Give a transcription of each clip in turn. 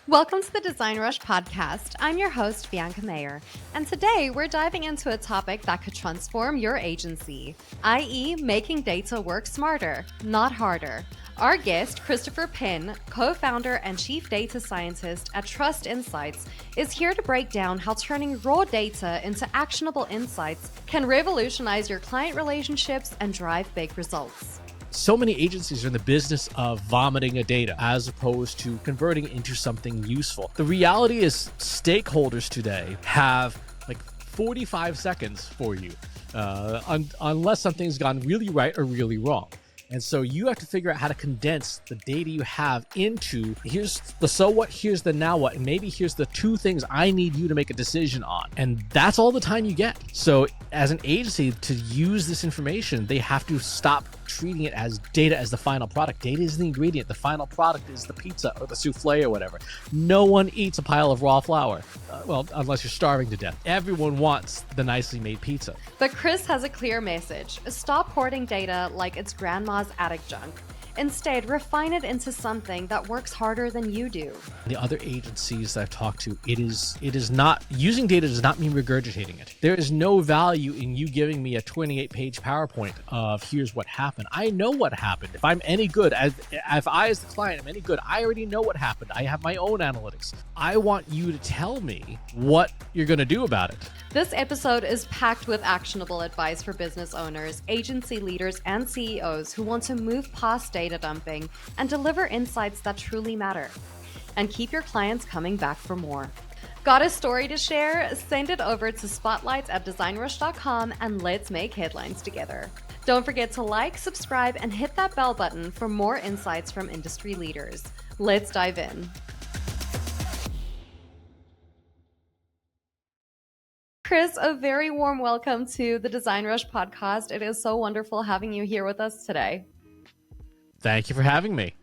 Welcome to the DesignRush Podcast. I'm your host, Vianca Meyer, and today we're diving into a topic that could transform your agency, i.e. making data work smarter, not harder. Our guest, Christopher Penn, co-founder and chief data scientist at Trust Insights, is here to break down how turning raw data into actionable insights can revolutionize your client relationships and drive big results. So many agencies are in the business of vomiting a data as opposed to converting it into something useful. The reality is stakeholders today have like 45 seconds for you, unless something's gone really right or really wrong. And so you have to figure out how to condense the data you have into here's the so what, here's the now what, and maybe here's the two things I need you to make a decision on. And that's all the time you get. So as an agency, to use this information, they have to stop treating it as data as the final product. Data is the ingredient. The final product is the pizza or the souffle or whatever. No one eats a pile of raw flour. Well, unless you're starving to death. Everyone wants the nicely made pizza. But Chris has a clear message. Stop hoarding data like it's grandma's attic junk. Instead, refine it into something that works harder than you do. The other agencies that I've talked to, it is not, using data does not mean regurgitating it. There is no value in you giving me a 28-page PowerPoint of here's what happened. I know what happened. If I'm any good, if I as the client am any good, I already know what happened. I have my own analytics. I want you to tell me what you're going to do about it. This episode is packed with actionable advice for business owners, agency leaders, and CEOs who want to move past data dumping and deliver insights that truly matter. And keep your clients coming back for more. Got a story to share? Send it over to spotlights@designrush.com and let's make headlines together. Don't forget to like, subscribe, and hit that bell button for more insights from industry leaders. Let's dive in. Chris, a very warm welcome to the DesignRush Podcast. It is so wonderful having you here with us today. Thank you for having me.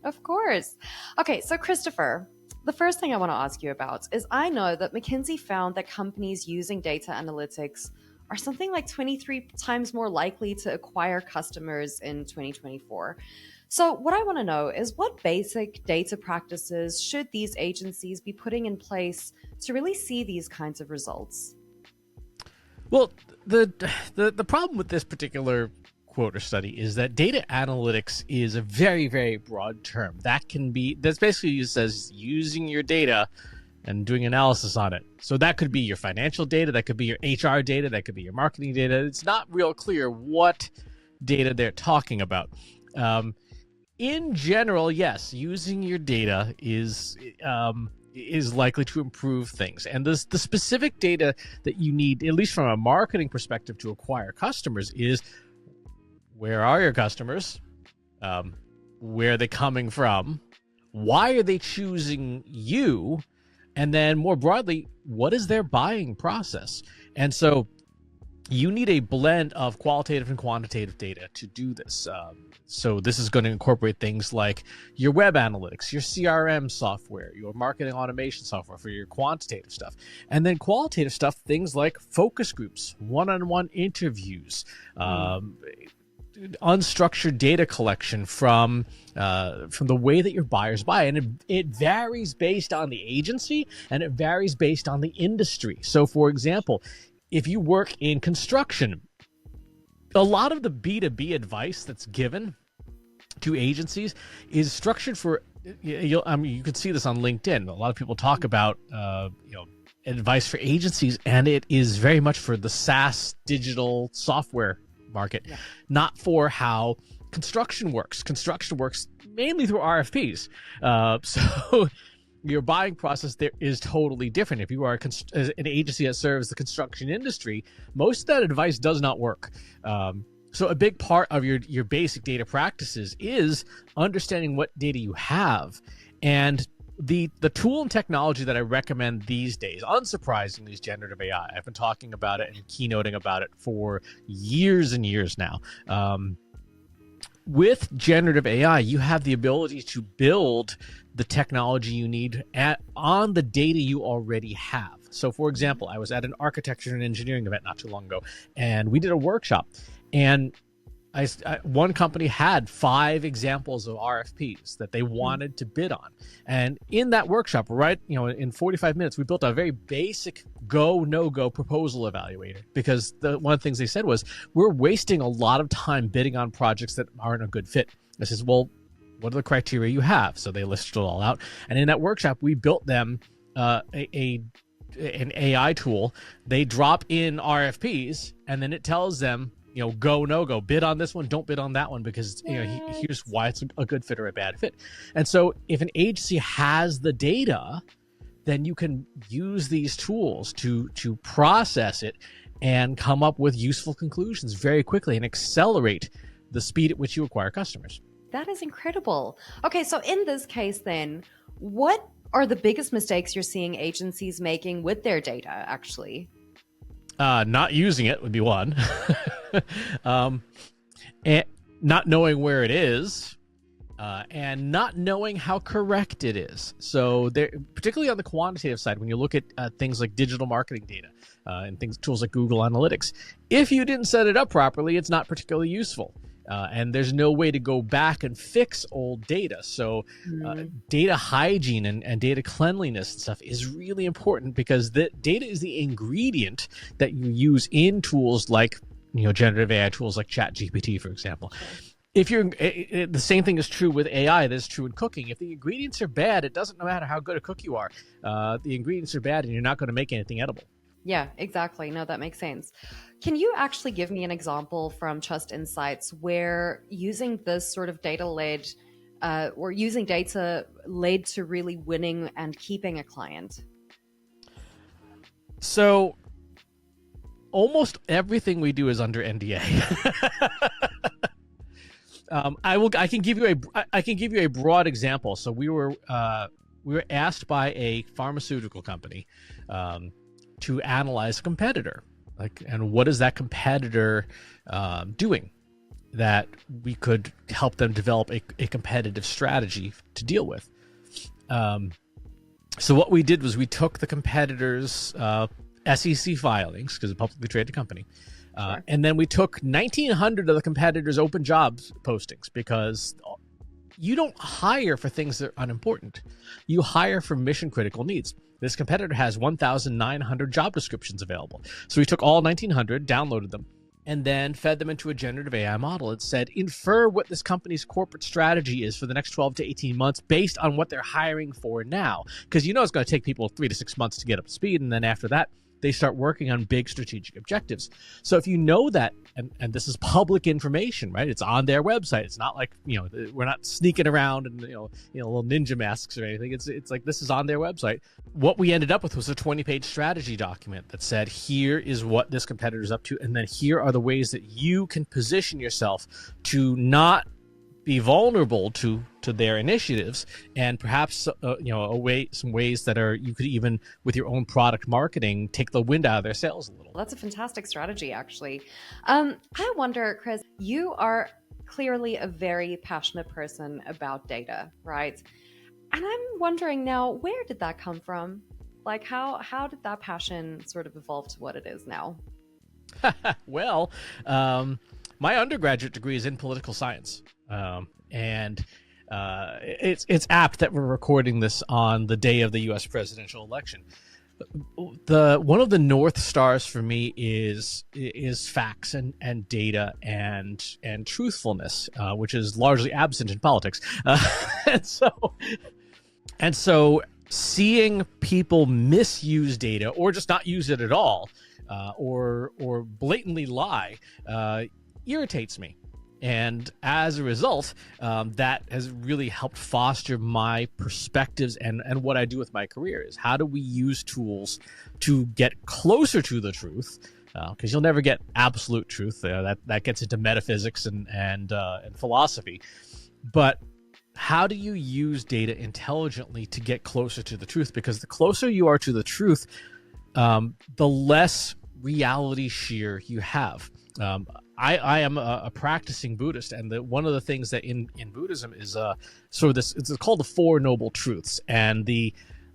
Of course. Okay, so Christopher, the first thing I want to ask you about is I know that McKinsey found that companies using data analytics are something like 23 times more likely to acquire customers in 2024. So what I want to know is what basic data practices should these agencies be putting in place to really see these kinds of results? Well, the problem with this particular quote or study is that data analytics is a very, very broad term. That's basically used as using your data and doing analysis on it. So that could be your financial data, that could be your HR data, that could be your marketing data. It's not real clear what data they're talking about. In general, yes, using your data is likely to improve things. And the specific data that you need, at least from a marketing perspective, to acquire customers is where are your customers? Where are they coming from? Why are they choosing you? And then more broadly, what is their buying process? And so you need a blend of qualitative and quantitative data to do this. So this is going to incorporate things like your web analytics, your CRM software, your marketing automation software for your quantitative stuff. And then qualitative stuff, things like focus groups, one-on-one interviews, unstructured data collection from the way that your buyers buy. And it varies based on the agency and it varies based on the industry. So for example, if you work in construction, a lot of the B2B advice that's given to agencies is structured for, you could see this on LinkedIn. A lot of people talk about, advice for agencies, and it is very much for the SaaS digital software market, not for how construction works. Construction works mainly through RFPs. So your buying process there is totally different. If you are an agency that serves the construction industry, most of that advice does not work. So a big part of your basic data practices is understanding what data you have. And the tool and technology that I recommend these days, unsurprisingly, is generative AI. I've been talking about it and keynoting about it for years and years now. With generative AI, you have the ability to build the technology you need on the data you already have. So for example, I was at an architecture and engineering event not too long ago, and we did a workshop, and one company had 5 examples of RFPs that they wanted to bid on. And in that workshop, right, in 45 minutes, we built a very basic go, no-go proposal evaluator, because one of the things they said was, we're wasting a lot of time bidding on projects that aren't a good fit. I says, well, what are the criteria you have? So they listed it all out. And in that workshop, we built them an AI tool. They drop in RFPs, and then it tells them, go, no go, bid on this one, don't bid on that one, because here's why it's a good fit or a bad fit. And so if an agency has the data, then you can use these tools to process it and come up with useful conclusions very quickly and accelerate the speed at which you acquire customers. That is incredible. Okay, so in this case then, what are the biggest mistakes you're seeing agencies making with their data, actually? Not using it would be one. And not knowing where it is, and not knowing how correct it is. So particularly on the quantitative side, when you look at things like digital marketing data and tools like Google Analytics, if you didn't set it up properly, it's not particularly useful. And there's no way to go back and fix old data. So data hygiene and data cleanliness and stuff is really important, because the data is the ingredient that you use in tools like, generative AI tools like ChatGPT, for example. If the same thing is true with AI, that's true in cooking. If the ingredients are bad, it doesn't matter how good a cook you are. The ingredients are bad and you're not going to make anything edible. Yeah, exactly. No, that makes sense. Can you actually give me an example from Trust Insights where using this sort of data-led or using data led to really winning and keeping a client? So almost everything we do is under NDA. I can give you a broad example. So we were asked by a pharmaceutical company to analyze a competitor, and what is that competitor doing that we could help them develop a competitive strategy to deal with. So what we did was we took the competitor's SEC filings, because it's a publicly traded company, and then we took 1,900 of the competitor's open jobs postings, because you don't hire for things that are unimportant. You hire for mission critical needs. This competitor has 1,900 job descriptions available. So we took all 1,900, downloaded them, and then fed them into a generative AI model. It said, infer what this company's corporate strategy is for the next 12 to 18 months based on what they're hiring for now. Because it's going to take people 3 to 6 months to get up to speed. And then after that, they start working on big strategic objectives. So if you know that, and this is public information, right? It's on their website. It's not like, we're not sneaking around in, little ninja masks or anything. It's like, this is on their website. What we ended up with was a 20-page strategy document that said, here is what this competitor is up to. And then here are the ways that you can position yourself to not be vulnerable to their initiatives, and perhaps some ways that are, you could even with your own product marketing take the wind out of their sails a little. That's a fantastic strategy, actually. I wonder, Chris, you are clearly a very passionate person about data, right? And I'm wondering now, where did that come from? Like, how did that passion sort of evolve to what it is now? Well, my undergraduate degree is in political science. And it's apt that we're recording this on the day of the U.S. presidential election. One of the North Stars for me is facts and data and truthfulness, which is largely absent in politics. And so seeing people misuse data or just not use it at all, or blatantly lie, irritates me. And as a result, that has really helped foster my perspectives and what I do with my career is, how do we use tools to get closer to the truth? Because you'll never get absolute truth. That gets into metaphysics and philosophy. But how do you use data intelligently to get closer to the truth? Because the closer you are to the truth, the less reality shear you have. I am a practicing Buddhist, and one of the things that in Buddhism is sort of this, it's called the Four Noble Truths. And the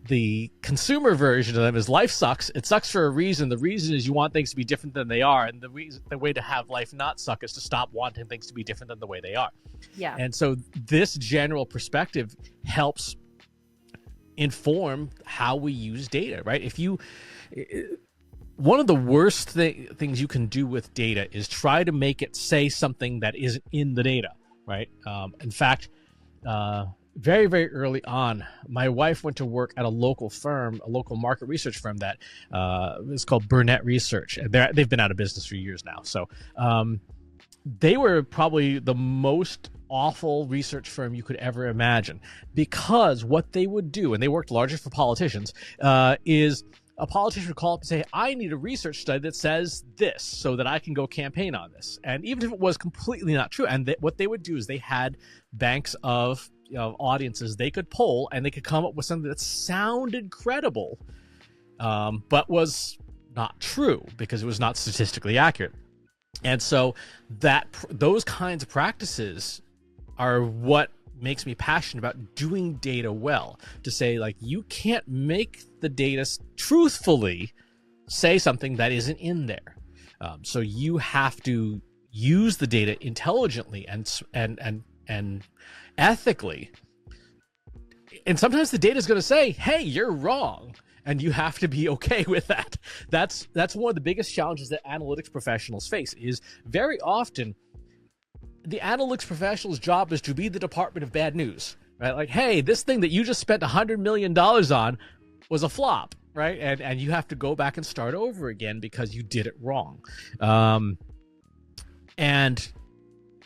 the consumer version of them is life sucks. It sucks for a reason. The reason is you want things to be different than they are. And the way to have life not suck is to stop wanting things to be different than the way they are. Yeah. And so this general perspective helps inform how we use data, right? One of the worst things you can do with data is try to make it say something that isn't in the data, right? In fact, very, very early on, my wife went to work at a local firm, a local market research firm that is called Burnett Research. They've been out of business for years now. So they were probably the most awful research firm you could ever imagine, because what they would do, and they worked largely for politicians, is a politician would call up and say, I need a research study that says this so that I can go campaign on this. And even if it was completely not true, and what they would do is they had banks of audiences they could poll, and they could come up with something that sounded credible, but was not true because it was not statistically accurate. And so those kinds of practices are what makes me passionate about doing data well, to say, like, you can't make the data truthfully say something that isn't in there. So you have to use the data intelligently and ethically. And sometimes the data is going to say, hey, you're wrong. And you have to be okay with that. That's one of the biggest challenges that analytics professionals face, is very often the analytics professional's job is to be the department of bad news, right? Like, hey, this thing that you just spent $100 million on was a flop, right? And you have to go back and start over again because you did it wrong. And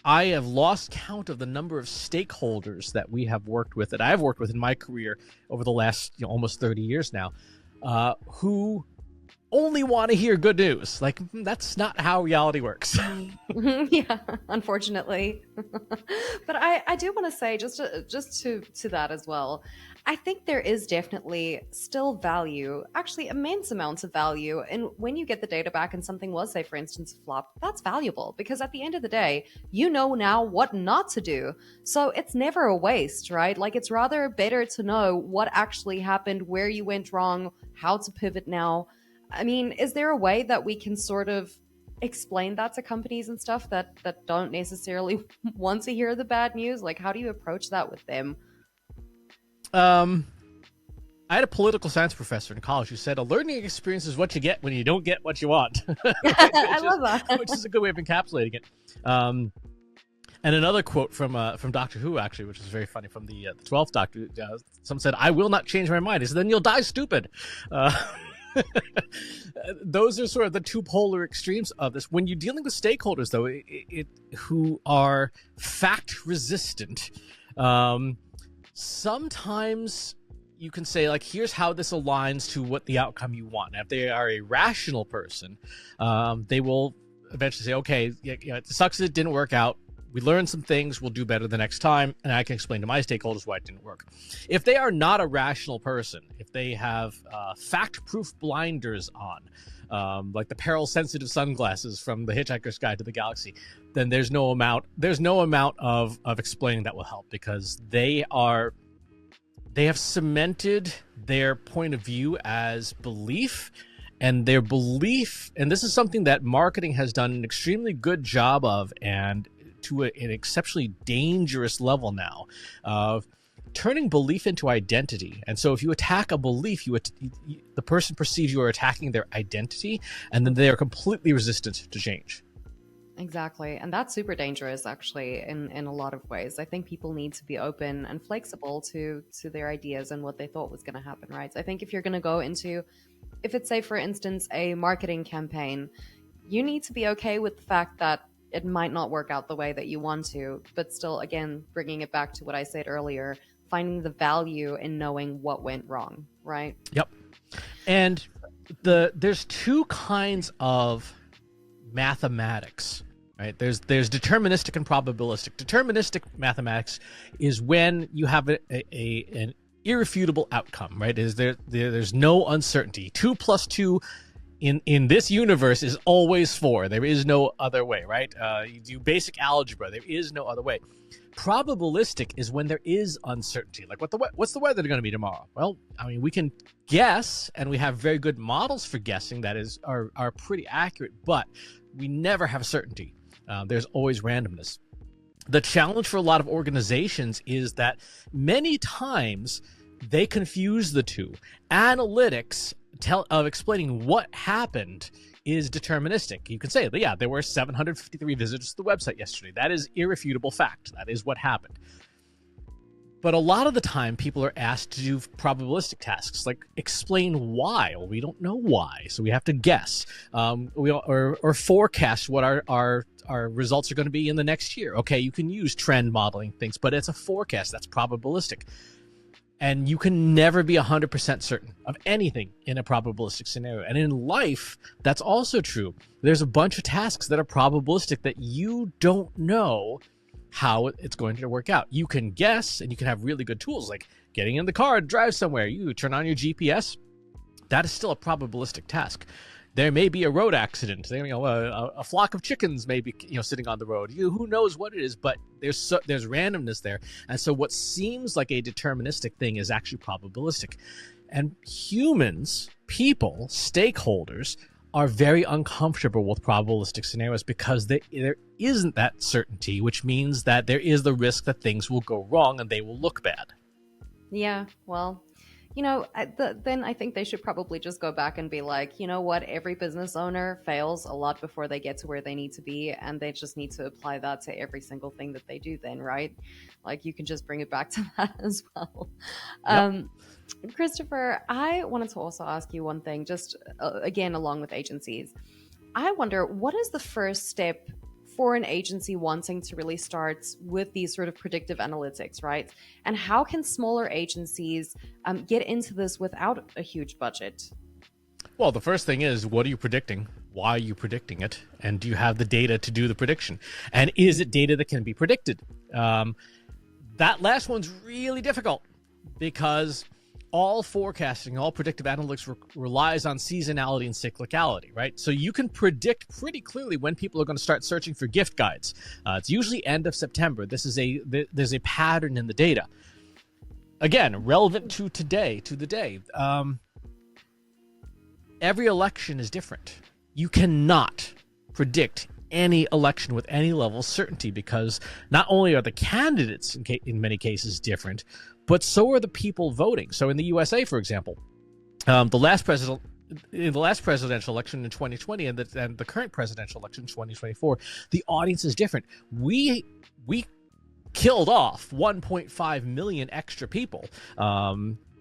I have lost count of the number of stakeholders that we have worked with, that I've worked with in my career over the last almost 30 years now, who only want to hear good news. Like, that's not how reality works. Yeah, unfortunately. But I do want to say, just to that as well, I think there is definitely still value, actually immense amounts of value, and when you get the data back and something was, say, for instance, a flop, that's valuable, because at the end of the day, you know now what not to do. So it's never a waste, right? Like, it's rather better to know what actually happened, where you went wrong, how to pivot now. I mean, is there a way that we can sort of explain that to companies and stuff that don't necessarily want to hear the bad news? Like, how do you approach that with them? I had a political science professor in college who said, a learning experience is what you get when you don't get what you want. I love that. Which is a good way of encapsulating it. And another quote from Doctor Who, actually, which is very funny, from the 12th Doctor. Someone said, I will not change my mind. He said, then you'll die stupid. Those are sort of the two polar extremes of this. When you're dealing with stakeholders, though, who are fact resistant, sometimes you can say, like, here's how this aligns to what the outcome you want. Now, if they are a rational person, they will eventually say, okay, it sucks that it didn't work out. We learned some things, we'll do better the next time, and I can explain to my stakeholders why it didn't work. If they are not a rational person, if they have fact-proof blinders on, like the peril-sensitive sunglasses from The Hitchhiker's Guide to the Galaxy, then there's no amount of explaining that will help, because they have cemented their point of view as belief, and their belief, and this is something that marketing has done an extremely good job of, and to an exceptionally dangerous level now, of turning belief into identity. And so if you attack a belief, the person perceives you are attacking their identity, and then they are completely resistant to change. Exactly. And that's super dangerous, actually, in a lot of ways. I think people need to be open and flexible to their ideas and what they thought was going to happen, right? So I think if you're going to go into, if it's, say, for instance, a marketing campaign, you need to be okay with the fact that it might not work out the way that you want to, but still, again, bringing it back to what I said earlier, finding the value in knowing what went wrong, right? Yep. And there's two kinds of mathematics, right? There's deterministic and probabilistic. Deterministic mathematics is when you have an irrefutable outcome, right? There's no uncertainty. 2 + 2 in this universe is always 4. There is no other way, right? You do basic algebra. There is no other way. Probabilistic is when there is uncertainty. Like what's the weather going to be tomorrow? Well, I mean, we can guess, and we have very good models for guessing that are pretty accurate, but we never have certainty. There's always randomness. The challenge for a lot of organizations is that many times they confuse the two. Analytics of explaining what happened is deterministic. You can say, yeah, there were 753 visitors to the website yesterday. That is irrefutable fact. That is what happened. But a lot of the time, people are asked to do probabilistic tasks, like explain why. Well, we don't know why, so we have to guess, or forecast what our results are going to be in the next year. Okay, you can use trend modeling things, but it's a forecast. That's probabilistic. And you can never be 100% certain of anything in a probabilistic scenario. And in life, that's also true. There's a bunch of tasks that are probabilistic that you don't know how it's going to work out. You can guess, and you can have really good tools like getting in the car to drive somewhere. You turn on your GPS. That is still a probabilistic task. There may be a road accident. A flock of chickens may be sitting on the road. Who knows what it is, but there's randomness there. And so what seems like a deterministic thing is actually probabilistic. And humans, people, stakeholders, are very uncomfortable with probabilistic scenarios because there isn't that certainty, which means that there is the risk that things will go wrong and they will look bad. Yeah, well, then I think they should probably just go back and be like, you know what, every business owner fails a lot before they get to where they need to be, and they just need to apply that to every single thing that they do then, right? Like, you can just bring it back to that as well. Yep. Christopher, I wanted to also ask you one thing, just again, along with agencies. I wonder, what is the first step for an agency wanting to really start with these sort of predictive analytics, right? And how can smaller agencies get into this without a huge budget? Well, the first thing is, what are you predicting? Why are you predicting it? And do you have the data to do the prediction? And is it data that can be predicted? That last one's really difficult because all forecasting, all predictive analytics relies on seasonality and cyclicality, right? So you can predict pretty clearly when people are going to start searching for gift guides. It's usually end of September. There's a pattern in the data. Again, relevant to today, to the day. Every election is different. You cannot predict any election with any level of certainty because not only are the candidates in many cases different, but so are the people voting. So in the USA, for example, in the last presidential election in 2020 and the current presidential election in 2024, the audience is different. We killed off 1.5 million extra people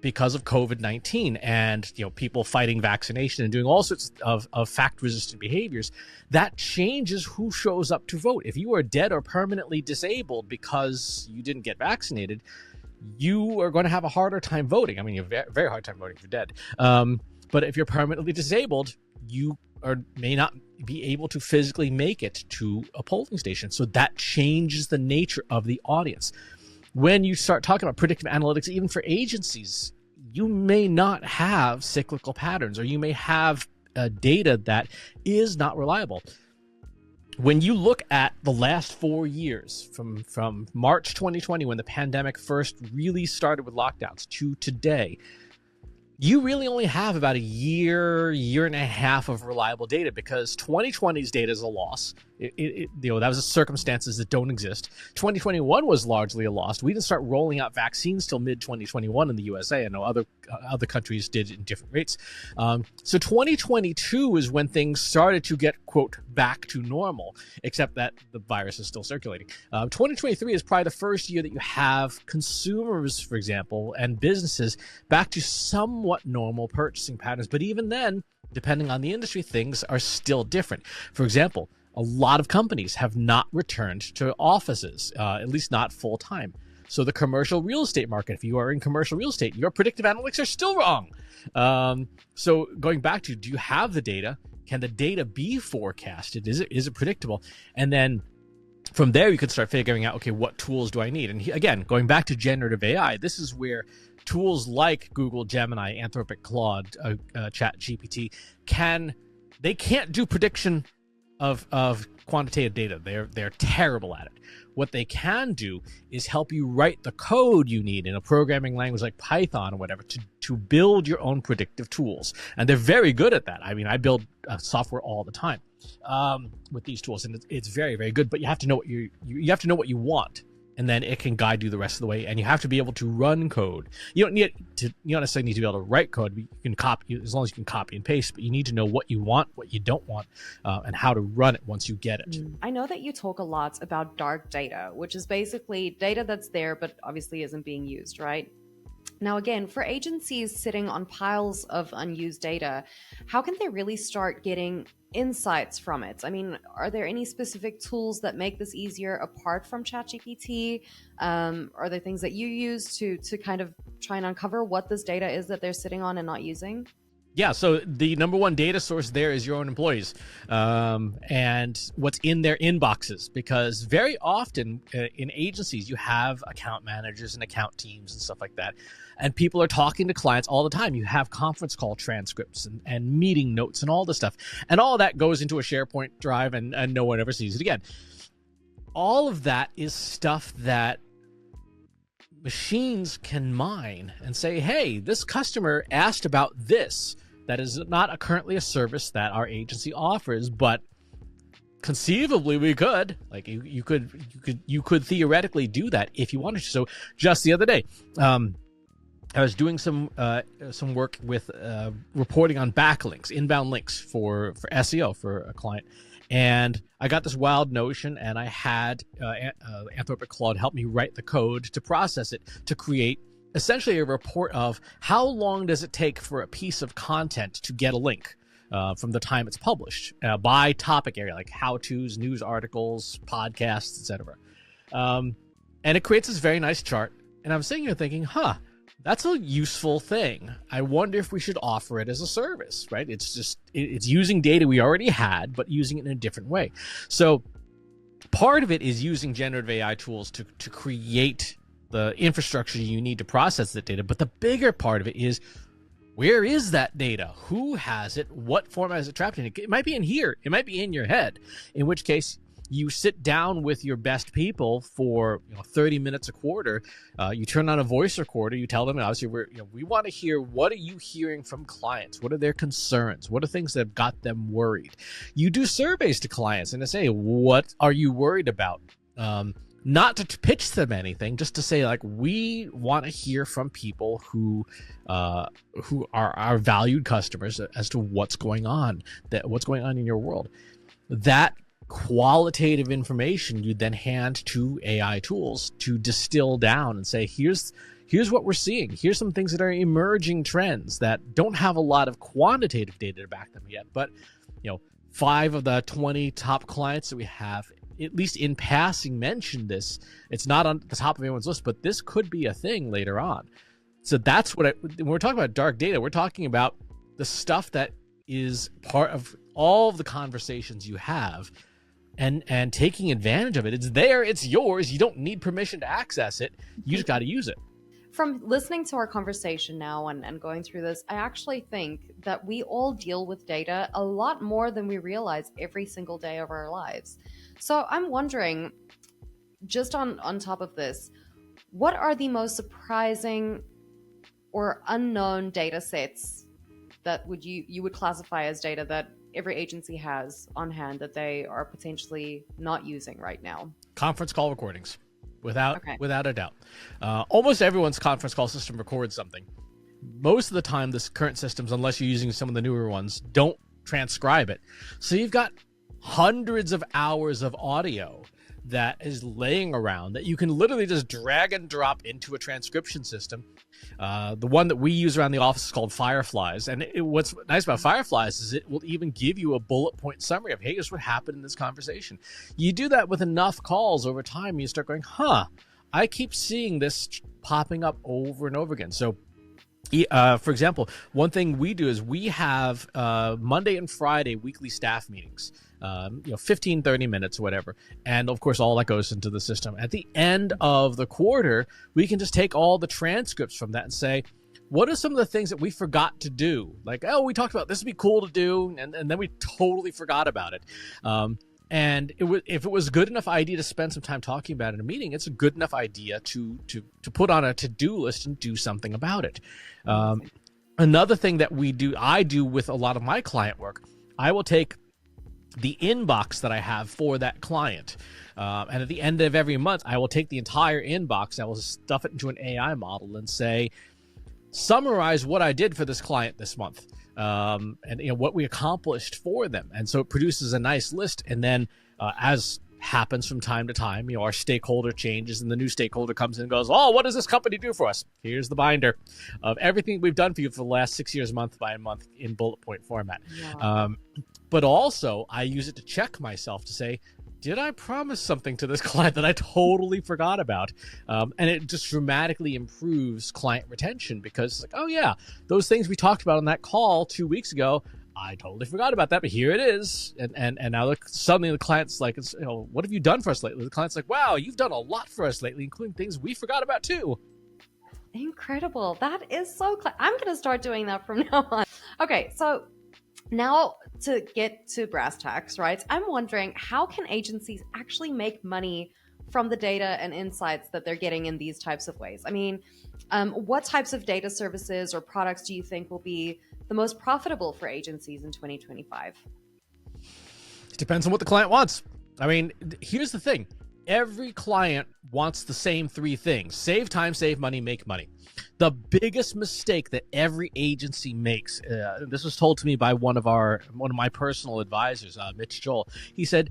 because of COVID-19 and people fighting vaccination and doing all sorts of fact-resistant behaviors. That changes who shows up to vote. If you are dead or permanently disabled because you didn't get vaccinated, you are going to have a harder time voting. I mean, you have a very hard time voting if you're dead. But if you're permanently disabled, you may not be able to physically make it to a polling station. So that changes the nature of the audience. When you start talking about predictive analytics, even for agencies, you may not have cyclical patterns, or you may have data that is not reliable. When you look at the last 4 years, from March 2020, when the pandemic first really started with lockdowns, to today, you really only have about a year and a half of reliable data because 2020's data is a loss. That was circumstances that don't exist. 2021 was largely a loss. We didn't start rolling out vaccines till mid-2021 in the USA. I know other countries did in different rates. So 2022 is when things started to get, quote, back to normal, except that the virus is still circulating. 2023 is probably the first year that you have consumers, for example, and businesses back to somewhat normal purchasing patterns. But even then, depending on the industry, things are still different. For example, a lot of companies have not returned to offices, at least not full time. So the commercial real estate market, if you are in commercial real estate, your predictive analytics are still wrong. So going back to, do you have the data? Can the data be forecasted? Is it predictable? And then from there, you can start figuring out, okay, what tools do I need? And again, going back to generative AI, this is where tools like Google Gemini, Anthropic Claude, ChatGPT can they can't do prediction of quantitative data. They're terrible at it. What they can do is help you write the code you need in a programming language like Python or whatever to build your own predictive tools. And they're very good at that. I mean, I build software all the time with these tools, and it's very, very good. But you have to know what you have to know what you want, and then it can guide you the rest of the way. And you have to be able to run code. You don't necessarily need to be able to write code. You can copy, as long as you can copy and paste, but you need to know what you want, what you don't want, and how to run it once you get it. I know that you talk a lot about dark data, which is basically data that's there but obviously isn't being used, right? Now, again, for agencies sitting on piles of unused data, how can they really start getting insights from it? I mean, are there any specific tools that make this easier apart from ChatGPT? Are there things that you use to kind of try and uncover what this data is that they're sitting on and not using? Yeah, so the number one data source there is your own employees and what's in their inboxes, because very often in agencies, you have account managers and account teams and stuff like that. And people are talking to clients all the time. You have conference call transcripts and meeting notes and all this stuff. And all that goes into a SharePoint drive and no one ever sees it again. All of that is stuff that machines can mine and say, hey, this customer asked about this. That is not currently a service that our agency offers, but conceivably we could. Like you could theoretically do that if you wanted to. So just the other day, I was doing some work with reporting on backlinks, inbound links for SEO for a client, and I got this wild notion, and I had Anthropic Claude help me write the code to process it to create essentially a report of how long does it take for a piece of content to get a link from the time it's published by topic area, like how-tos, news articles, podcasts, etc. And it creates this very nice chart. And I'm sitting here thinking, that's a useful thing. I wonder if we should offer it as a service, right? It's using data we already had, but using it in a different way. So part of it is using generative AI tools to create the infrastructure you need to process that data. But the bigger part of it is, where is that data? Who has it? What format is it trapped in? It might be in here. It might be in your head, in which case you sit down with your best people for 30 minutes a quarter. You turn on a voice recorder. You tell them, obviously, we want to hear, what are you hearing from clients? What are their concerns? What are things that have got them worried? You do surveys to clients and to say, what are you worried about? Not to pitch them anything, just to say, like, we want to hear from people who are our valued customers as to what's going on in your world. That qualitative information you then hand to AI tools to distill down and say, here's what we're seeing. Here's some things that are emerging trends that don't have a lot of quantitative data to back them yet. But 5 of the 20 top clients that we have, at least in passing, mentioned this. It's not on the top of anyone's list, but this could be a thing later on. So that's when we're talking about dark data, we're talking about the stuff that is part of all of the conversations you have, and taking advantage of it. It's there, it's yours. You don't need permission to access it. You just got to use it. From listening to our conversation now and going through this, I actually think that we all deal with data a lot more than we realize every single day of our lives. So I'm wondering, just on top of this, what are the most surprising or unknown data sets that you would classify as data that every agency has on hand that they are potentially not using right now? Conference call recordings, without a doubt. Almost everyone's conference call system records something. Most of the time, this current systems, unless you're using some of the newer ones, don't transcribe it. So you've got hundreds of hours of audio that is laying around that you can literally just drag and drop into a transcription system. The one that we use around the office is called Fireflies. And what's nice about Fireflies is it will even give you a bullet point summary of, hey, here's what happened in this conversation. You do that with enough calls over time, you start going, I keep seeing this popping up over and over again. So for example, one thing we do is we have Monday and Friday weekly staff meetings, 15, 30 minutes, whatever. And of course, all that goes into the system. At the end of the quarter, we can just take all the transcripts from that and say, what are some of the things that we forgot to do? Like, oh, we talked about this would be cool to do, and then we totally forgot about it. And if it was a good enough idea to spend some time talking about in a meeting, it's a good enough idea to put on a to-do list and do something about it. Another thing that I do with a lot of my client work, I will take the inbox that I have for that client. And at the end of every month, I will take the entire inbox, I will stuff it into an AI model and say, summarize what I did for this client this month, and what we accomplished for them. And so it produces a nice list. And then as happens from time to time, our stakeholder changes and the new stakeholder comes in and goes, oh, what does this company do for us? Here's the binder of everything we've done for you for the last 6 years, month by month, in bullet point format. Yeah. But also I use it to check myself to say, did I promise something to this client that I totally forgot about? And it just dramatically improves client retention, because it's like, oh yeah, those things we talked about on that call 2 weeks ago, I totally forgot about that, but here it is. And now suddenly the client's like, what have you done for us lately? The client's like, wow, you've done a lot for us lately, including things we forgot about too. Incredible. That is so I'm going to start doing that from now on. Okay, so now to get to brass tacks, right? I'm wondering, how can agencies actually make money from the data and insights that they're getting in these types of ways? I mean, what types of data services or products do you think will be the most profitable for agencies in 2025? It depends on what the client wants. I mean, here's the thing. Every client wants the same three things: save time, save money, make money. The biggest mistake that every agency makes, this was told to me by one of my personal advisors, Mitch Joel. He said,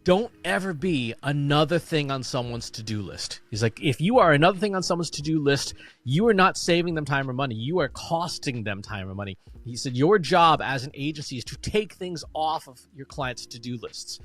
don't ever be another thing on someone's to-do list. He's like, if you are another thing on someone's to-do list, you are not saving them time or money. You are costing them time or money. He said, your job as an agency is to take things off of your clients' to-do lists.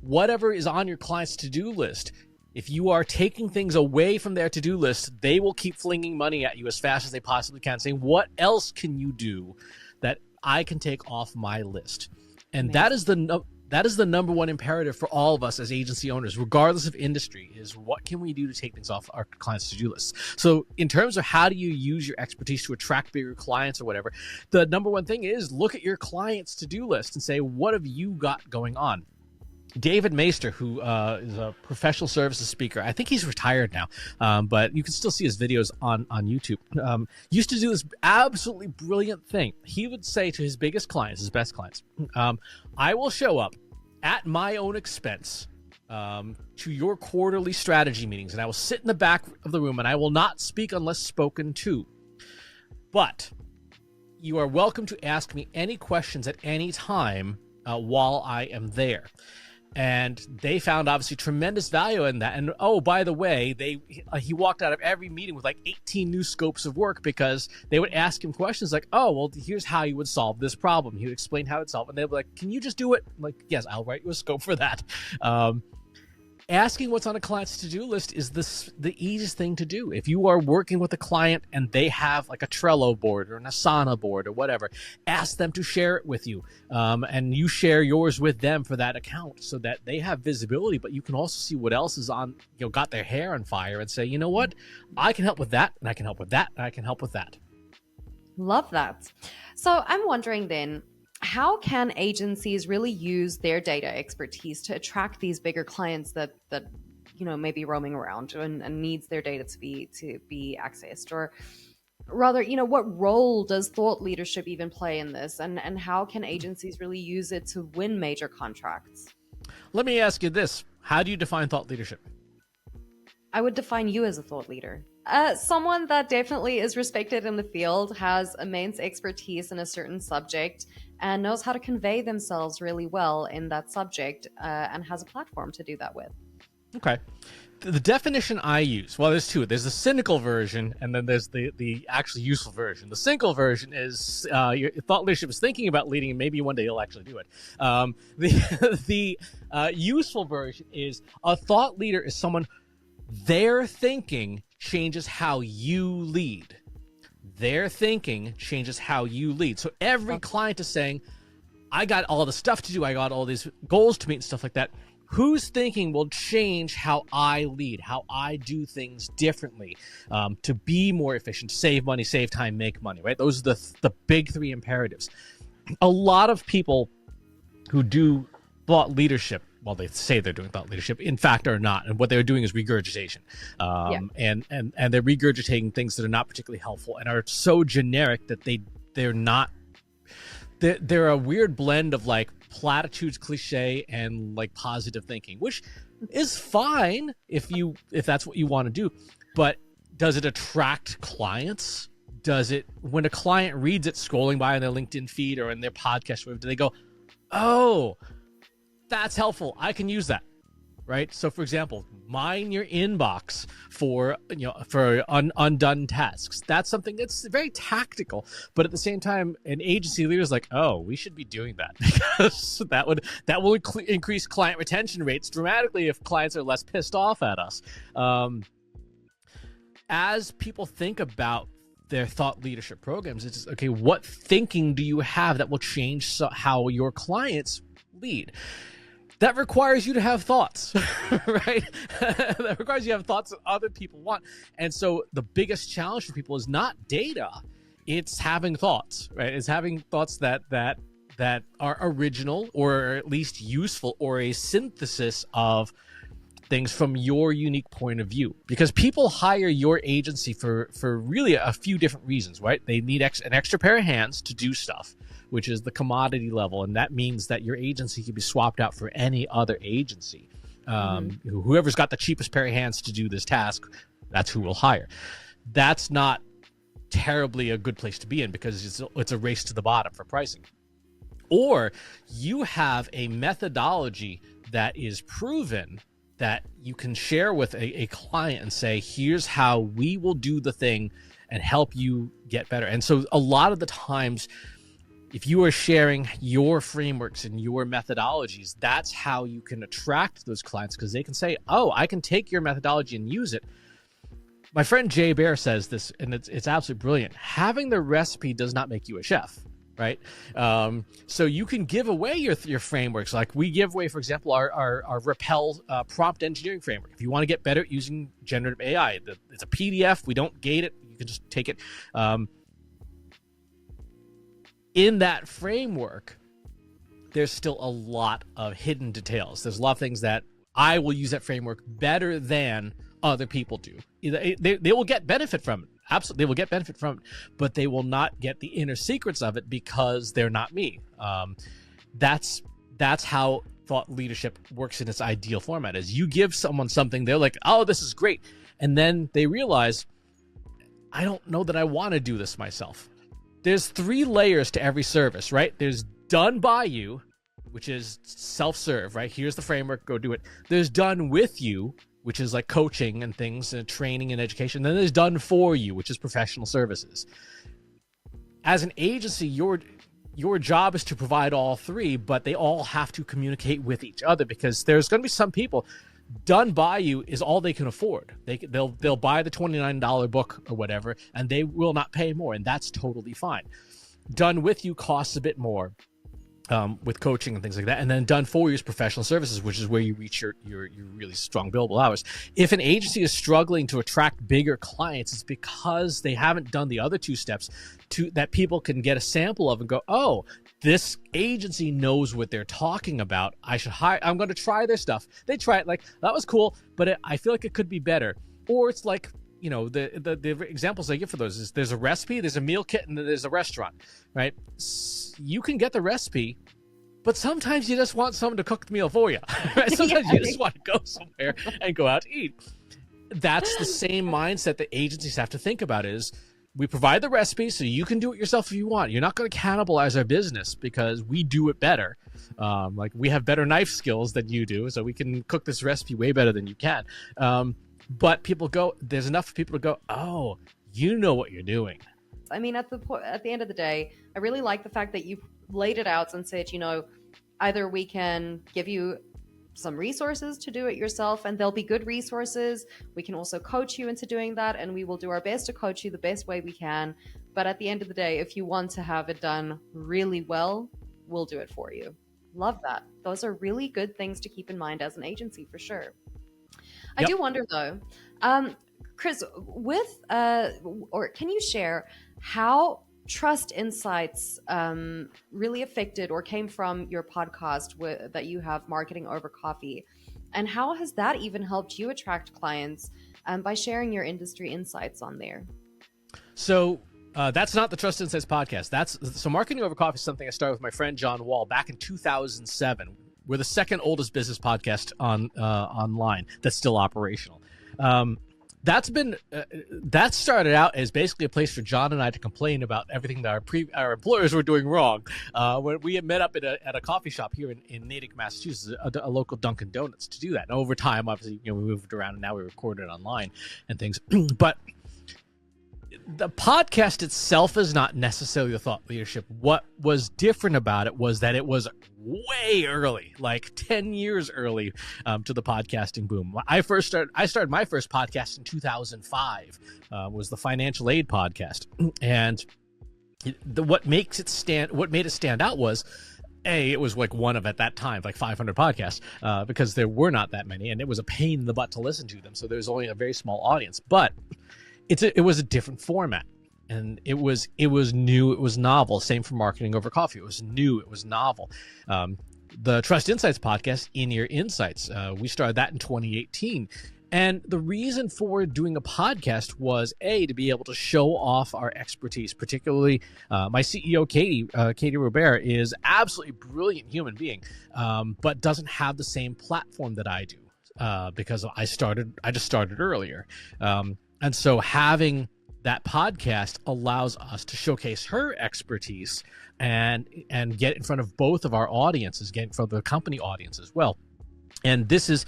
Whatever is on your client's to-do list, if you are taking things away from their to-do list, they will keep flinging money at you as fast as they possibly can, saying, what else can you do that I can take off my list? And that is the number one imperative for all of us as agency owners, regardless of industry, is what can we do to take things off our clients' to-do lists? So in terms of how do you use your expertise to attract bigger clients or whatever, the number one thing is look at your client's to-do list and say, what have you got going on? David Maister, who is a professional services speaker, I think he's retired now, but you can still see his videos on YouTube, used to do this absolutely brilliant thing. He would say to his biggest clients, his best clients, I will show up at my own expense to your quarterly strategy meetings, and I will sit in the back of the room, and I will not speak unless spoken to. But you are welcome to ask me any questions at any time while I am there. And they found obviously tremendous value in that. And oh, by the way, he walked out of every meeting with like 18 new scopes of work, because they would ask him questions like, oh, well, here's how you would solve this problem. He would explain how it's solved. And they'd be like, can you just do it? I'm like, yes, I'll write you a scope for that. Asking what's on a client's to-do list is the easiest thing to do. If you are working with a client and they have like a Trello board or an Asana board or whatever, ask them to share it with you, and you share yours with them for that account so that they have visibility, but you can also see what else is on, got their hair on fire, and say, you know what, I can help with that, and I can help with that, and I can help with that. Love that. So I'm wondering then, how can agencies really use their data expertise to attract these bigger clients that may be roaming around and needs their data to be accessed? Or rather, what role does thought leadership even play in this? And how can agencies really use it to win major contracts? Let me ask you this. How do you define thought leadership? I would define you as a thought leader. Someone that definitely is respected in the field, has immense expertise in a certain subject, and knows how to convey themselves really well in that subject, and has a platform to do that with. Okay. The definition I use, well, there's two. There's the cynical version, and then there's the actually useful version. The cynical version is your thought leadership is thinking about leading, and maybe one day you'll actually do it. The useful version is a thought leader is someone, their thinking changes how you lead. Their thinking changes how you lead. So every client is saying, I got all the stuff to do, I got all these goals to meet and stuff like that. whose thinking will change how I lead, how I do things differently, to be more efficient, save money, save time, make money, right? Those are the big three imperatives. A lot of people who do thought leadership, well, they say they're doing thought leadership, in fact are not. And what they're doing is regurgitation. And they're regurgitating things that are not particularly helpful and are so generic that they're not, they're a weird blend of like platitudes, cliche, and like positive thinking, which is fine if that's what you want to do. But does it attract clients? Does it, when a client reads it scrolling by on their LinkedIn feed or in their podcast, do they go, oh, that's helpful, I can use that, right? So for example, mine your inbox for undone tasks. That's something that's very tactical, but at the same time, an agency leader is like, oh, we should be doing that because that will increase client retention rates dramatically if clients are less pissed off at us. As people think about their thought leadership programs, it's okay, what thinking do you have that will change how your clients lead? That requires you to have thoughts, right? That requires you to have thoughts that other people want. And so the biggest challenge for people is not data, it's having thoughts, right? It's having thoughts that are original or at least useful, or a synthesis of things from your unique point of view. Because people hire your agency for really a few different reasons, right? They need an extra pair of hands to do stuff, which is the commodity level. And that means that your agency can be swapped out for any other agency. Whoever's got the cheapest pair of hands to do this task, that's who we'll hire. That's not terribly a good place to be in, because it's a race to the bottom for pricing. Or you have a methodology that is proven that you can share with a client and say, here's how we will do the thing and help you get better. And so a lot of the times, if you are sharing your frameworks and your methodologies, that's how you can attract those clients, because they can say, oh, I can take your methodology and use it. My friend Jay Bear says this, and it's absolutely brilliant. Having the recipe does not make you a chef, right? So you can give away your frameworks. Like we give away, for example, our Rappel prompt engineering framework. If you want to get better at using generative AI, it's a PDF. We don't gate it. You can just take it. In that framework, there's still a lot of hidden details. There's a lot of things that I will use that framework better than other people do. They will get benefit from it. Absolutely, they will get benefit from it, but they will not get the inner secrets of it because they're not me. That's how thought leadership works in its ideal format. Is you give someone something, they're like, oh, this is great. And then they realize, I don't know that I want to do this myself. There's 3 layers to every service, right? There's done by you, which is self-serve, right? Here's the framework, go do it. There's done with you, which is like coaching and things and training and education. Then there's done for you, which is professional services. As an agency, your job is to provide all 3, but they all have to communicate with each other, because there's going to be some people, done by you is all they can afford. They'll buy the $29 book or whatever, and they will not pay more, and that's totally fine. Done with you costs a bit more, with coaching and things like that. And then done for you is professional services, which is where you reach your really strong billable hours. If an agency is struggling to attract bigger clients, it's because they haven't done the other 2 steps that people can get a sample of and go, oh, this agency knows what they're talking about. I'm going to try their stuff. They try it, like, that was cool, but I feel like it could be better. Or it's like, the examples I give for those is there's a recipe, there's a meal kit, and there's a restaurant, right? You can get the recipe, but sometimes you just want someone to cook the meal for you. Right? Sometimes you just want to go somewhere and go out to eat. That's the same mindset that agencies have to think about. Is we provide the recipe so you can do it yourself if you want. You're not going to cannibalize our business because we do it better. Like we have better knife skills than you do, so we can cook this recipe way better than you can. But there's enough for people to go, oh, you know what you're doing. I mean, at the end of the day, I really like the fact that you laid it out and said, either we can give you some resources to do it yourself, and they'll be good resources. We can also coach you into doing that, and we will do our best to coach you the best way we can. But at the end of the day, if you want to have it done really well, we'll do it for you. Love that. Those are really good things to keep in mind as an agency for sure. I Yep. do wonder though, Chris, or can you share how trust insights really affected or came from your podcast that you have, Marketing Over Coffee, and how has that even helped you attract clients by sharing your industry insights on there? So that's not the Trust Insights podcast. So Marketing Over Coffee is something I started with my friend John Wall back in 2007. We're the second oldest business podcast online that's still operational. That started out as basically a place for John and I to complain about everything that our employers were doing wrong. When we had met up at a coffee shop here in Natick, Massachusetts, a local Dunkin' Donuts, to do that. And over time, obviously, we moved around and now we record it online and things. But the podcast itself is not necessarily the thought leadership. What was different about it was that it was way early, like 10 years early to the podcasting boom. I started my first podcast in 2005, was the financial aid podcast. And what made it stand out was, it was like one of, at that time, like 500 podcasts, because there were not that many, and it was a pain in the butt to listen to them. So there's only a very small audience, but it was a different format, and it was new, it was novel. Same for Marketing Over Coffee. It was new, it was novel. The Trust Insights podcast, In-Ear Insights, we started that in 2018. And the reason for doing a podcast was, to be able to show off our expertise, particularly my CEO, Katie Robert, is absolutely brilliant human being, but doesn't have the same platform that I do, because I just started earlier. And so having that podcast allows us to showcase her expertise and get in front of both of our audiences, get in front of the company audience as well. And this is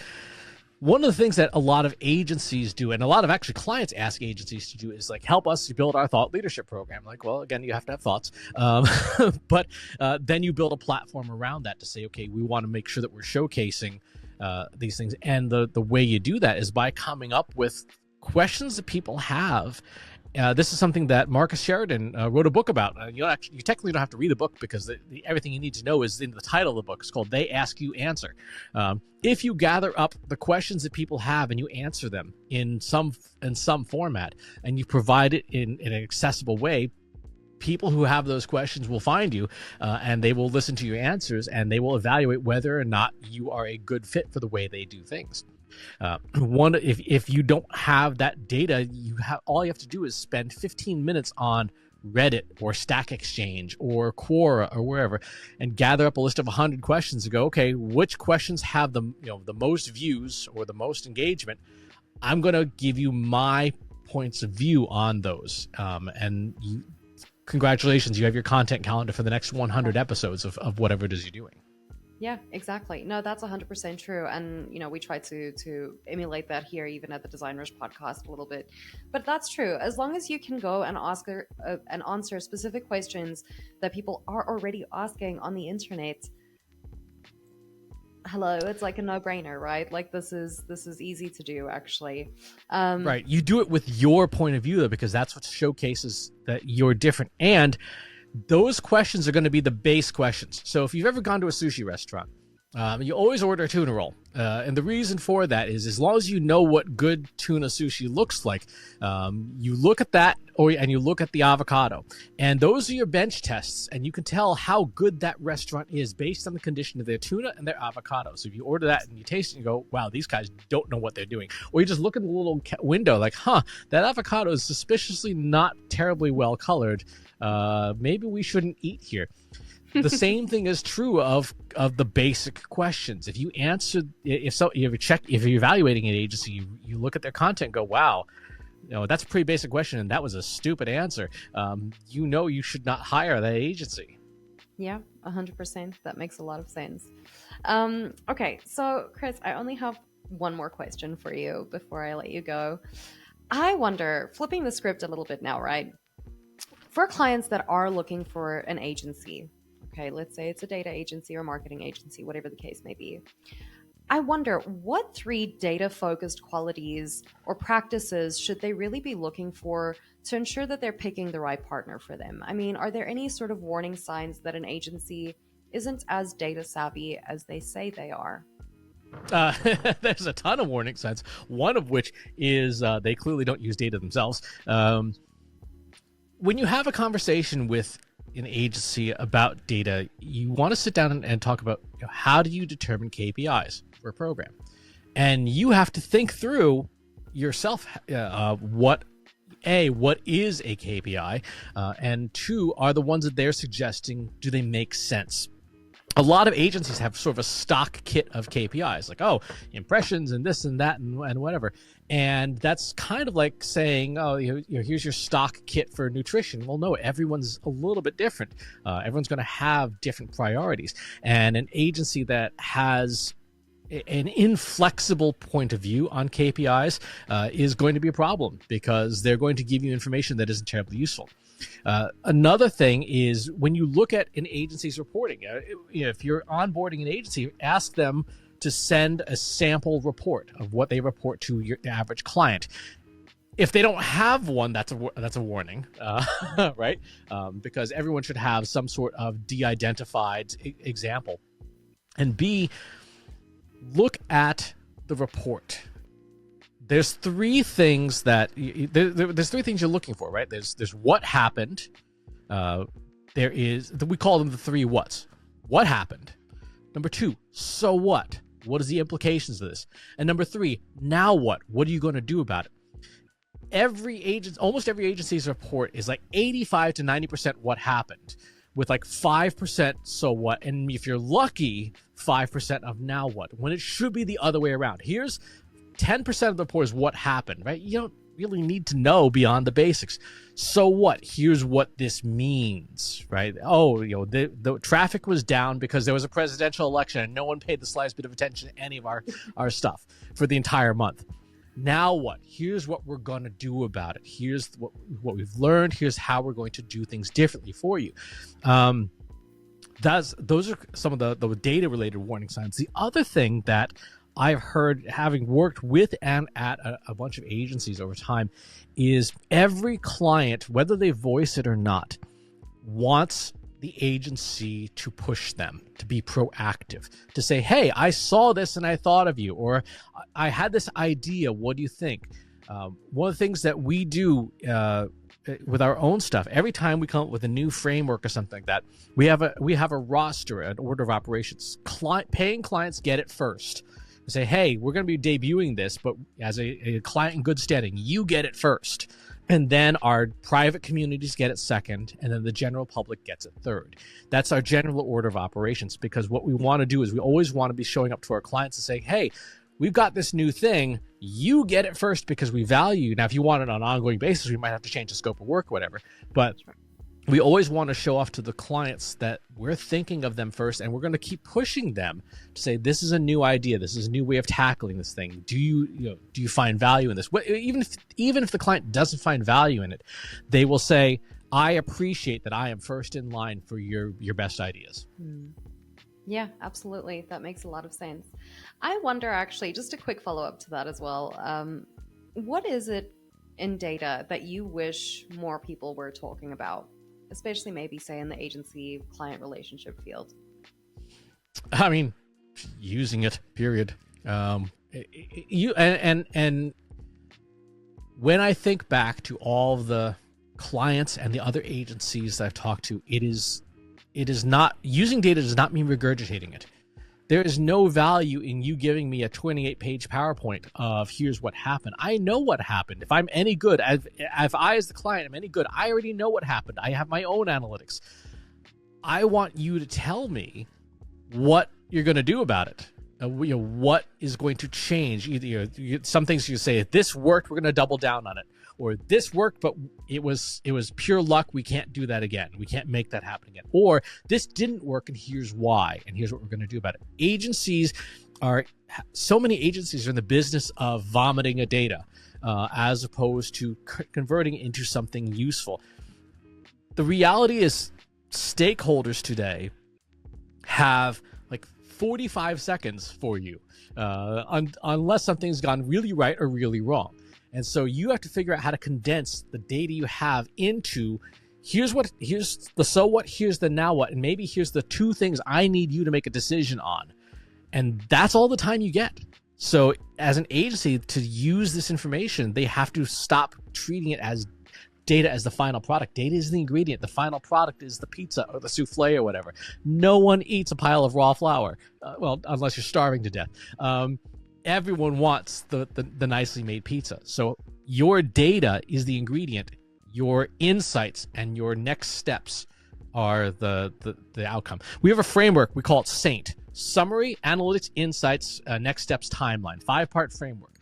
one of the things that a lot of agencies do, and a lot of actually clients ask agencies to do, is like, help us build our thought leadership program. Like, well, again, you have to have thoughts, but then you build a platform around that to say, okay, we want to make sure that we're showcasing these things. And the way you do that is by coming up with questions that people have. This is something that Marcus Sheridan wrote a book about. You technically don't have to read the book, because everything you need to know is in the title of the book. It's called They Ask You Answer. If you gather up the questions that people have and you answer them in some format, and you provide it in an accessible way, people who have those questions will find you, and they will listen to your answers, and they will evaluate whether or not you are a good fit for the way they do things. If you don't have that data, all you have to do is spend 15 minutes on Reddit or Stack Exchange or Quora or wherever, and gather up a list of 100 questions and go, okay, which questions have the most views or the most engagement? I'm going to give you my points of view on those, congratulations, you have your content calendar for the next 100 episodes of whatever it is you're doing. Yeah, exactly. No, that's 100% true. And, we try to emulate that here, even at the DesignRush podcast a little bit. But that's true. As long as you can go and answer specific questions that people are already asking on the internet, hello, it's like a no-brainer, right? Like this is easy to do, actually. Right. You do it with your point of view, though, because that's what showcases that you're different. And those questions are going to be the base questions. So if you've ever gone to a sushi restaurant, you always order a tuna roll. And the reason for that is, as long as you know what good tuna sushi looks like, you look at that, and you look at the avocado. And those are your bench tests. And you can tell how good that restaurant is based on the condition of their tuna and their avocado. So if you order that and you taste it and you go, wow, these guys don't know what they're doing. Or you just look in the little window like, that avocado is suspiciously not terribly well colored. Maybe we shouldn't eat here. The same thing is true of the basic questions. If you answer, if you're evaluating an agency, you look at their content and go, wow, that's a pretty basic question, and that was a stupid answer. You should not hire that agency. Yeah, 100%. That makes a lot of sense. Okay, so Chris, I only have one more question for you before I let you go. I wonder, flipping the script a little bit now, right? For clients that are looking for an agency, okay, let's say it's a data agency or marketing agency, whatever the case may be. I wonder, what 3 data-focused qualities or practices should they really be looking for to ensure that they're picking the right partner for them? I mean, are there any sort of warning signs that an agency isn't as data savvy as they say they are? There's a ton of warning signs, one of which is they clearly don't use data themselves. When you have a conversation with an agency about data, you want to sit down and talk about, how do you determine KPIs for a program? And you have to think through yourself what is a KPI, and two, are the ones that they're suggesting, do they make sense? A lot of agencies have sort of a stock kit of KPIs, like, impressions and this and that and whatever. And that's kind of like saying, here's your stock kit for nutrition. Well, no, everyone's a little bit different. Everyone's going to have different priorities. And an agency that has an inflexible point of view on KPIs is going to be a problem, because they're going to give you information that isn't terribly useful. Another thing is, when you look at an agency's reporting, if you're onboarding an agency, ask them to send a sample report of what they report to your average client. If they don't have one, that's a warning, right? Because everyone should have some sort of de-identified example. And B, look at the report. There's three things there's three things you're looking for, right? There's what happened. We call them the three whats. What happened? Number two, so what? What is the implications of this? And number three, now what? What are you going to do about it? Almost every agency's report is like 85 to 90% what happened, with like 5% so what, and if you're lucky, 5% of now what, when it should be the other way around. Here's 10% of the report is what happened, right? You don't really need to know beyond the basics. So what? Here's what this means, right? The traffic was down because there was a presidential election and no one paid the slightest bit of attention to any of our stuff for the entire month. Now what? Here's what we're going to do about it. Here's what we've learned. Here's how we're going to do things differently for you. Those are some of the data-related warning signs. The other thing that I've heard, having worked with and at a bunch of agencies over time, is every client, whether they voice it or not, wants the agency to push them, to be proactive, to say, hey, I saw this and I thought of you, or I had this idea, what do you think? One of the things that we do with our own stuff, every time we come up with a new framework or something like that, we have a roster, an order of operations. Paying clients get it first. We say, hey, we're going to be debuting this, but as a client in good standing, you get it first. And then our private communities get it second, and then the general public gets it third. That's our general order of operations, because what we want to do is we always want to be showing up to our clients and saying, hey, we've got this new thing. You get it first because we value you. Now, if you want it on an ongoing basis, we might have to change the scope of work or whatever. But we always want to show off to the clients that we're thinking of them first, and we're going to keep pushing them to say, this is a new idea. This is a new way of tackling this thing. Do you find value in this? Even if the client doesn't find value in it, they will say, I appreciate that I am first in line for your best ideas. Yeah, absolutely. That makes a lot of sense. I wonder, actually, just a quick follow-up to that as well. What is it in data that you wish more people were talking about, especially maybe, say, in the agency-client relationship field? I mean, using it, period. And when I think back to all of the clients and the other agencies that I've talked to, it is not, using data does not mean regurgitating it. There is no value in you giving me a 28-page PowerPoint of here's what happened. I know what happened. If I'm any good, if I as the client am any good, I already know what happened. I have my own analytics. I want you to tell me what you're going to do about it. What is going to change? Some things you say, if this worked, we're going to double down on it. Or this worked, but it was pure luck. We can't do that again. We can't make that happen again. Or this didn't work, and here's why, and here's what we're going to do about it. So many agencies are in the business of vomiting a data as opposed to converting it into something useful. The reality is stakeholders today have like 45 seconds for you unless something's gone really right or really wrong. And so you have to figure out how to condense the data you have into here's the so what, here's the now what, and maybe here's the two things I need you to make a decision on. And that's all the time you get. So as an agency, to use this information, they have to stop treating it as data as the final product. Data is the ingredient. The final product is the pizza or the souffle or whatever. No one eats a pile of raw flour, well, unless you're starving to death. Everyone wants the nicely made pizza. So your data is the ingredient. Your insights and your next steps are the outcome. We have a framework. We call it SAINT. Summary, Analytics, Insights, Next Steps, Timeline. 5-part framework.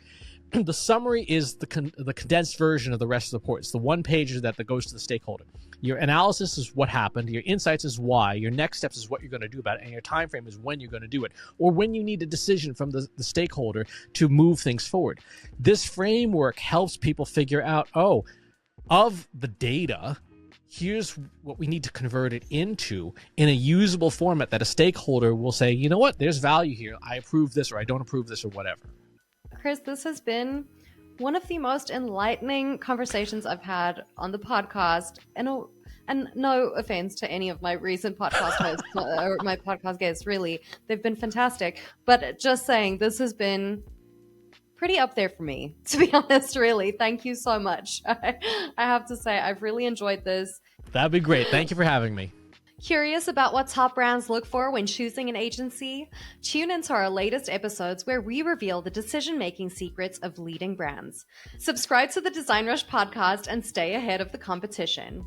The summary is the condensed version of the rest of the report. It's the one pager that goes to the stakeholder. Your analysis is what happened. Your insights is why. Your next steps is what you're going to do about it. And your time frame is when you're going to do it, or when you need a decision from the stakeholder to move things forward. This framework helps people figure out, of the data, here's what we need to convert it into in a usable format that a stakeholder will say, you know what, there's value here. I approve this, or I don't approve this, or whatever. Chris, this has been one of the most enlightening conversations I've had on the podcast. And no offense to any of my recent podcast hosts or my podcast guests, really. They've been fantastic. But just saying, this has been pretty up there for me, to be honest, really. Thank you so much. I have to say, I've really enjoyed this. That'd be great. Thank you for having me. Curious about what top brands look for when choosing an agency? Tune into our latest episodes where we reveal the decision-making secrets of leading brands. Subscribe to the DesignRush podcast and stay ahead of the competition.